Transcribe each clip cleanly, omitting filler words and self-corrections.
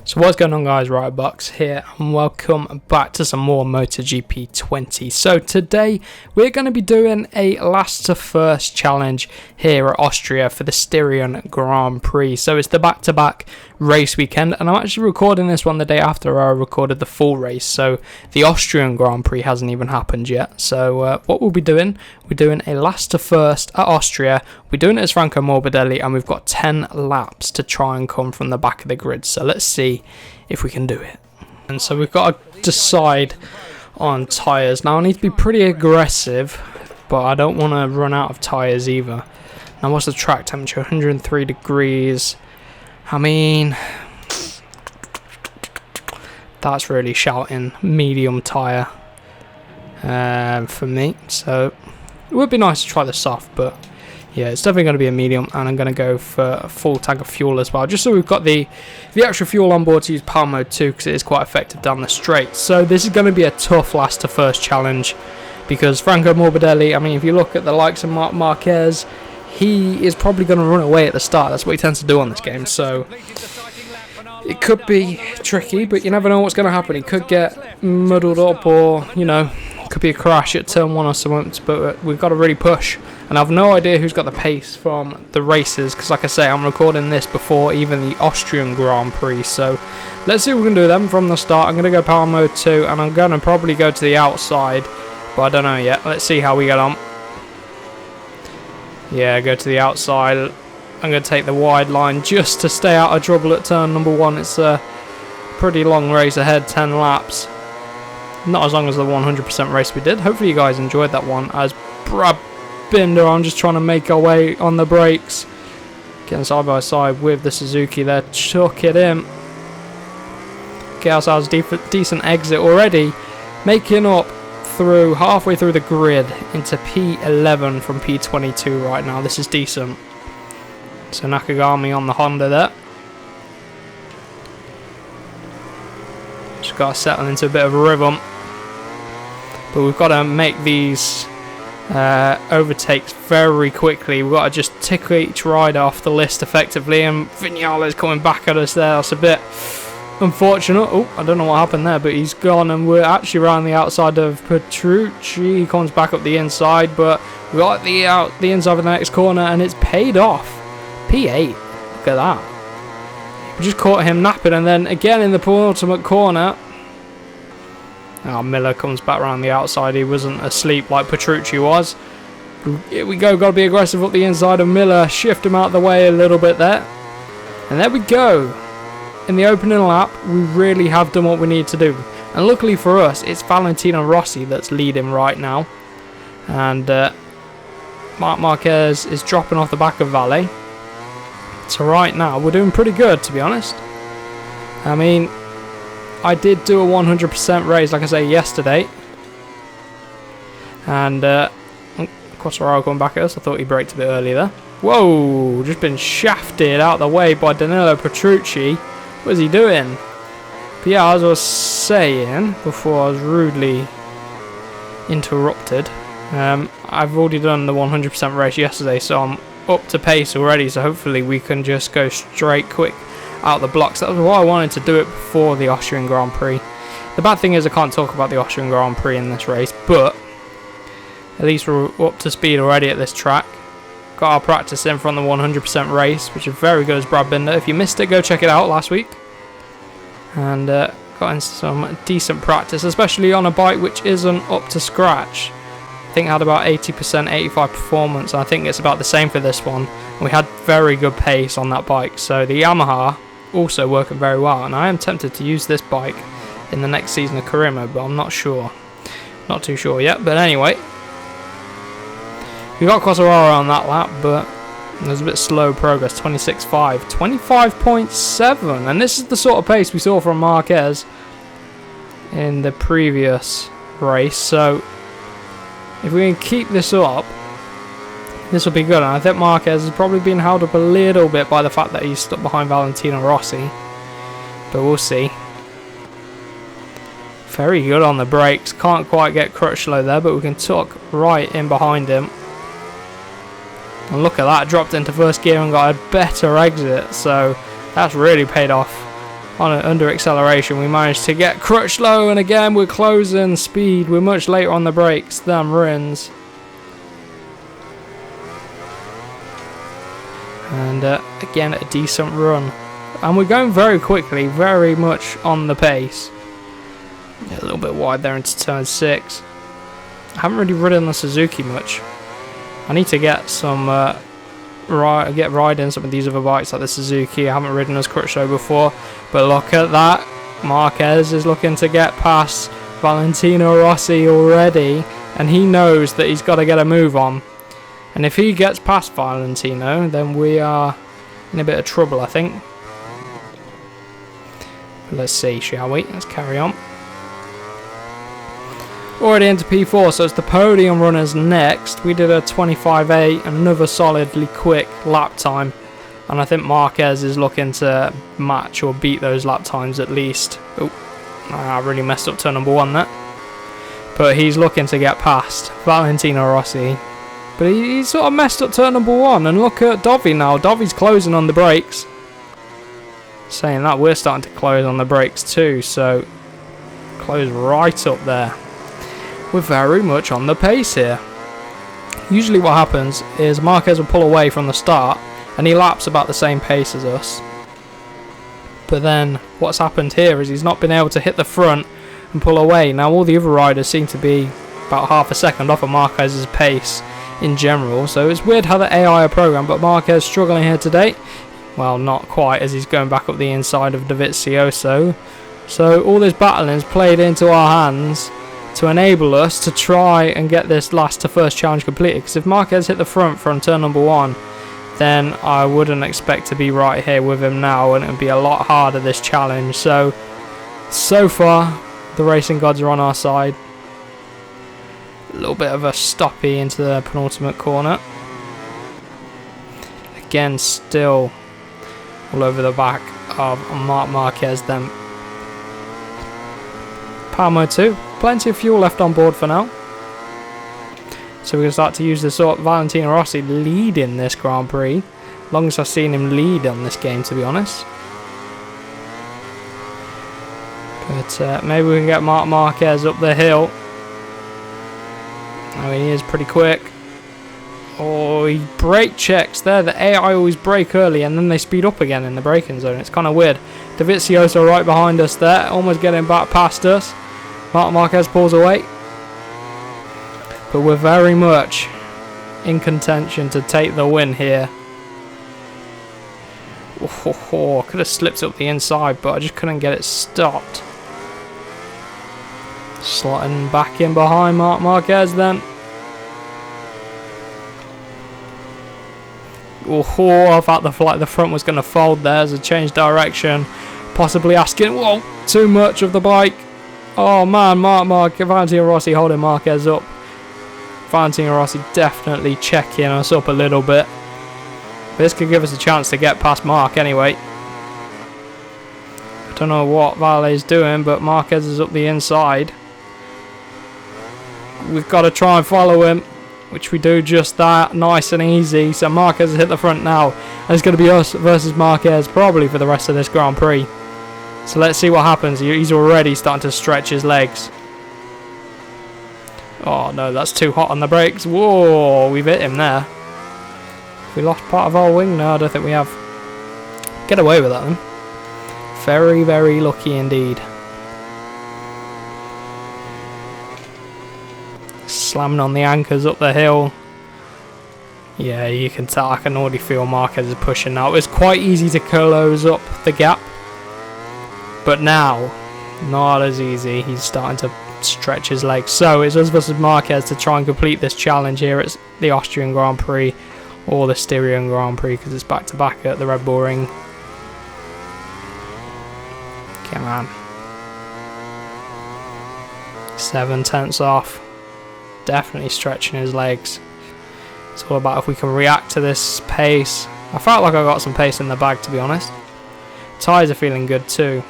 So what's going on, guys? Box here, and welcome back to some more MotoGP 20. So today we're going to be doing a last to first challenge here at Austria for the Styrian Grand Prix. So it's the back-to-back race weekend, and I'm actually recording this one the day after I recorded the full race. So the Austrian Grand Prix hasn't even happened yet. So what we'll be doing, we're doing a last to first at Austria. We're doing it as Franco Morbidelli, and we've got 10 laps to try and come from the back of the grid. So let's see if we can do it. And so we've got to decide on tyres. Now I need to be pretty aggressive, but I don't want to run out of tyres either. Now what's the track temperature? 103 degrees. I mean, that's really shouting medium tyre for me. So it would be nice to try the soft, but yeah, it's definitely going to be a medium, and I'm going to go for a full tank of fuel as well, just so we've got the extra fuel on board to use power mode 2, because it is quite effective down the straight. So this is going to be a tough last to first challenge, because Franco Morbidelli, I mean, if you look at the likes of Marquez, he is probably going to run away at the start. That's what he tends to do on this game, so it could be tricky, but you never know what's going to happen. He could get muddled up, or, you know, could be a crash at turn 1 or something, but we've got to really push. And I've no idea who's got the pace from the races, because like I say, I'm recording this before even the Austrian Grand Prix. So let's see what we can do them from the start. I'm going to go power mode 2, and I'm going to probably go to the outside, but I don't know yet. Let's see how we get on. Yeah, go to the outside. I'm going to take the wide line just to stay out of trouble at turn number 1. It's a pretty long race ahead, 10 laps. Not as long as the 100% race we did. Hopefully you guys enjoyed that one. As Brad Binder, I'm just trying to make our way on the brakes, getting side by side with the Suzuki there. Chuck it in, get ourselves decent exit already, making up through halfway through the grid into P11 from P22 right now. This is decent. So Nakagami on the Honda there. Just got to settle into a bit of a rhythm, but we've got to make these overtakes very quickly. We've got to just tick each rider off the list effectively, and Vignales coming back at us there. That's a bit unfortunate. Oh, I don't know what happened there, but he's gone, and we're actually around the outside of Petrucci. He comes back up the inside, but we got the inside of the next corner, and it's paid off. P8, look at that. We just caught him napping, and then again in the penultimate corner. Oh, Miller comes back around the outside. He wasn't asleep like Petrucci was. Here we go. Got to be aggressive up the inside of Miller. Shift him out of the way a little bit there. And there we go. In the opening lap, we really have done what we need to do. And luckily for us, it's Valentino Rossi that's leading right now. And Marc Marquez is dropping off the back of Valle. So right now, we're doing pretty good, to be honest. I mean, I did do a 100% race, like I say, yesterday. And Quartararo coming back at us. I thought he braked a bit early there. Whoa, just been shafted out the way by Danilo Petrucci. What is he doing? But yeah, as I was saying before I was rudely interrupted, I've already done the 100% race yesterday, so I'm up to pace already. So hopefully we can just go straight quick out the blocks. That was why I wanted to do it before the Austrian Grand Prix. The bad thing is I can't talk about the Austrian Grand Prix in this race, but at least we're up to speed already at this track. Got our practice in from the 100% race, which is very good as Brad Binder. If you missed it, go check it out last week. And got in some decent practice, especially on a bike which isn't up to scratch. I think it had about 80%, 85 performance. I think it's about the same for this one. We had very good pace on that bike, so the Yamaha also working very well, and I am tempted to use this bike in the next season of career mode, but I'm not sure. Not too sure yet, but anyway. We got Quartararo on that lap, but there's a bit slow progress. 26.5, 25.7, and this is the sort of pace we saw from Marquez in the previous race, so if we can keep this up, this will be good. And I think Marquez has probably been held up a little bit by the fact that he's stuck behind Valentino Rossi, but we'll see. Very good on the brakes. Can't quite get Crutchlow there, but we can tuck right in behind him. And look at that, dropped into first gear and got a better exit, so that's really paid off. under acceleration. We managed to get Crutchlow, and again we're closing speed. We're much later on the brakes than Rins. And again, a decent run. And we're going very quickly, very much on the pace. A little bit wide there into turn 6. I haven't really ridden the Suzuki much. I need to get some riding some of these other bikes like the Suzuki. I haven't ridden as Crutchlow before, but look at that. Marquez is looking to get past Valentino Rossi already, and he knows that he's got to get a move on. And if he gets past Valentino, then we are in a bit of trouble, I think. But let's see, shall we? Let's carry on. Already into P4, so it's the podium runners next. We did a 25.8, another solidly quick lap time. And I think Marquez is looking to match or beat those lap times at least. Oh, I really messed up turn number 1 there. But he's looking to get past Valentino Rossi. But he sort of messed up turn number 1. And look at Dovi now. Dovi's closing on the brakes. Saying that, we're starting to close on the brakes too. So, close right up there. We're very much on the pace here. Usually what happens is Marquez will pull away from the start and he laps about the same pace as us. But then what's happened here is he's not been able to hit the front and pull away. Now all the other riders seem to be about half a second off of Marquez's pace in general. So it's weird how the AI are programmed, but Marquez struggling here today. Well, not quite, as he's going back up the inside of Dovizioso. So all this battling's played into our hands to enable us to try and get this last to first challenge completed. Because if Marquez hit the front from turn number 1, then I wouldn't expect to be right here with him now, and it would be a lot harder, this challenge. So far the racing gods are on our side. A little bit of a stoppy into the penultimate corner. Again, still all over the back of Marc Marquez then. Power mode 2. Plenty of fuel left on board for now. So we're going to start to use the sort of Valentino Rossi leading this Grand Prix. Longest I've seen him lead on this game, to be honest. But maybe we can get Marc Marquez up the hill. I mean, he is pretty quick. Oh, he brake checks there. The AI always brake early and then they speed up again in the braking zone. It's kind of weird. Dovizioso right behind us there, almost getting back past us. Marc Marquez pulls away. But we're very much in contention to take the win here. Oh, could have slipped up the inside, but I just couldn't get it stopped. Slotting back in behind Marc Marquez then. Oh, I thought the front was going to fold there as a change direction. Possibly asking, whoa, too much of the bike. Oh man, Valentino Rossi holding Marquez up. Valentino Rossi definitely checking us up a little bit. This could give us a chance to get past Marc anyway. I don't know what Vale's doing, but Marquez is up the inside. We've got to try and follow him, which we do just that, nice and easy. So Marquez has hit the front now, and it's going to be us versus Marquez probably for the rest of this Grand Prix. So let's see what happens. He's already starting to stretch his legs. Oh no, that's too hot on the brakes. Whoa, we've hit him there. We lost part of our wing? No, I don't think we have. Get away with that then. Very, very lucky indeed. Slamming on the anchors up the hill. Yeah, you can tell. I can already feel Marquez is pushing now. It was quite easy to close up the gap. But now, not as easy. He's starting to stretch his legs. So it's us versus Marquez to try and complete this challenge here at the Austrian Grand Prix or the Styrian Grand Prix, because it's back to back at the Red Bull Ring. Come on. 7/10 off. Definitely stretching his legs. It's all about if we can react to this pace. I felt like I got some pace in the bag, to be honest. Tyres are feeling good too.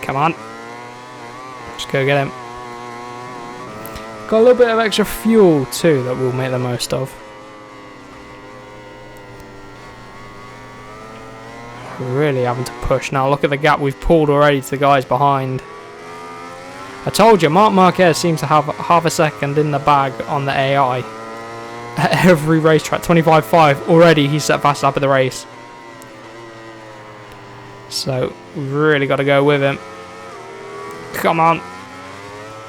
Come on. Just go get him. Got a little bit of extra fuel too that we'll make the most of. Really having to push now. Look at the gap we've pulled already to the guys behind. I told you, Marquez seems to have half a second in the bag on the AI. At every racetrack, 25.5 already, he's set fast lap of the race. So, we've really got to go with him. Come on.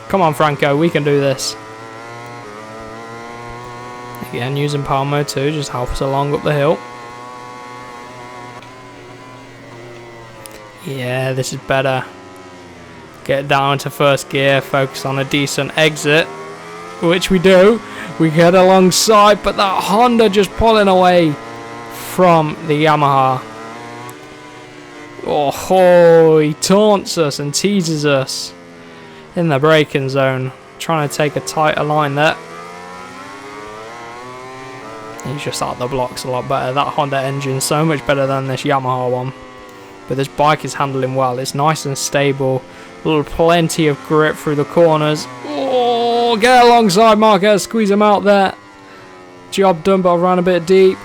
Come on, Franco, we can do this. Again, using power mode 2, just help us along up the hill. Yeah, this is better. Get down to first gear, focus on a decent exit, which we do. We get alongside, but that Honda just pulling away from the Yamaha. Oh, he taunts us and teases us in the braking zone, trying to take a tighter line there. He's just out the blocks a lot better. That Honda engine so much better than this Yamaha one. But this bike is handling well. It's nice and stable. Plenty of grip through the corners. Oh, get alongside Marquez. Squeeze him out there. Job done, but I ran a bit deep.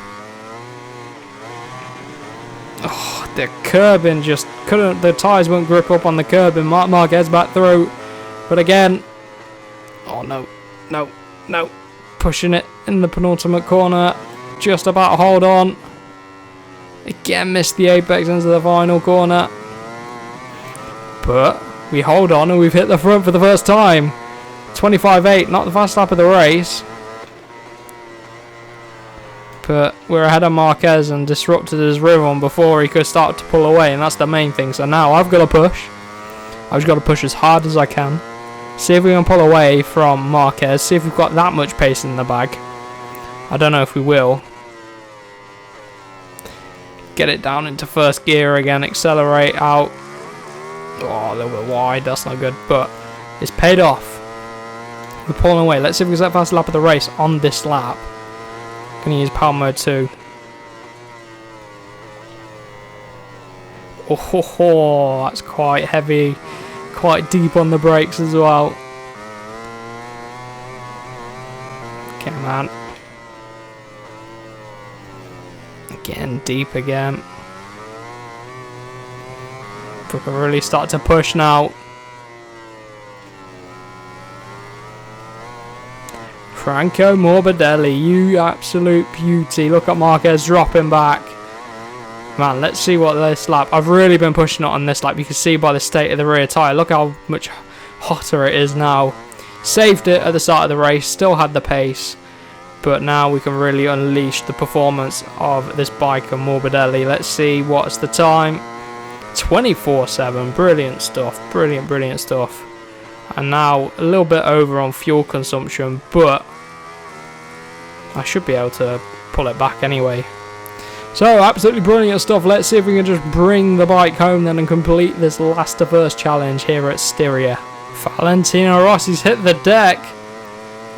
Oh, the curbing just couldn't. The tyres won't grip up on the curbing. Marquez back through. But again. Oh, no. No. No. Pushing it in the penultimate corner. Just about to hold on. Again, missed the apex into the final corner. But we hold on and we've hit the front for the first time. 25.8, not the fast lap of the race. But we're ahead of Marquez and disrupted his rhythm before he could start to pull away. And that's the main thing. So now I've got to push. I've just got to push as hard as I can. See if we can pull away from Marquez. See if we've got that much pace in the bag. I don't know if we will. Get it down into first gear again. Accelerate out. Oh, a little bit wide. That's not good. But it's paid off. We're pulling away. Let's see if we can set fast lap of the race on this lap. Going to use power mode 2. Oh, ho, ho, that's quite heavy. Quite deep on the brakes as well. Okay, man. Getting deep again. We can really start to push now. Franco Morbidelli, you absolute beauty. Look at Marquez dropping back. Man, let's see what this lap. I've really been pushing it on this lap. You can see by the state of the rear tyre. Look how much hotter it is now. Saved it at the start of the race. Still had the pace. But now we can really unleash the performance of this bike on Morbidelli. Let's see what's the time. 24.7. Brilliant stuff. Brilliant, brilliant stuff. And now a little bit over on fuel consumption. But I should be able to pull it back anyway. So, absolutely brilliant stuff. Let's see if we can just bring the bike home then and complete this last to first challenge here at Styria. Valentino Rossi's hit the deck.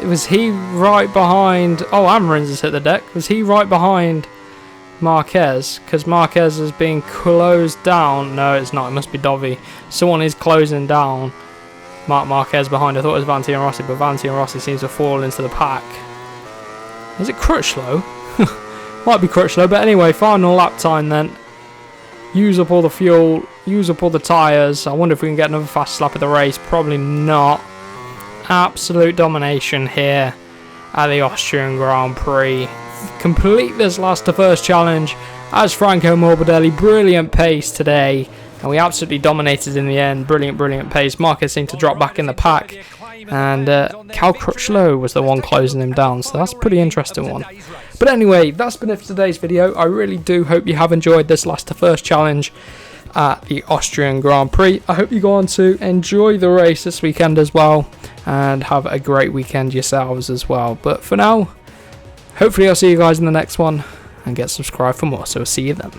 Was he right behind... Oh, Amrins has hit the deck. Was he right behind Marquez? Because Marquez is being closed down. No, it's not. It must be Dovi. Someone is closing down Marquez behind. I thought it was Valentino Rossi, but Valentino Rossi seems to fall into the pack. Is it Crutchlow? Might be Crutchlow, but anyway, final lap time then. Use up all the fuel, use up all the tyres. I wonder if we can get another fast lap of the race. Probably not. Absolute domination here at the Austrian Grand Prix. Complete this last to first challenge as Franco Morbidelli. Brilliant pace today. And we absolutely dominated in the end. Brilliant, brilliant pace. Marquez seemed to drop back in the pack. And Cal Crutchlow was the one closing him down. So that's a pretty interesting one. But anyway, that's been it for today's video. I really do hope you have enjoyed this last to first challenge at the Austrian Grand Prix. I hope you go on to enjoy the race this weekend as well. And have a great weekend yourselves as well. But for now, hopefully I'll see you guys in the next one. And get subscribed for more. So I'll see you then.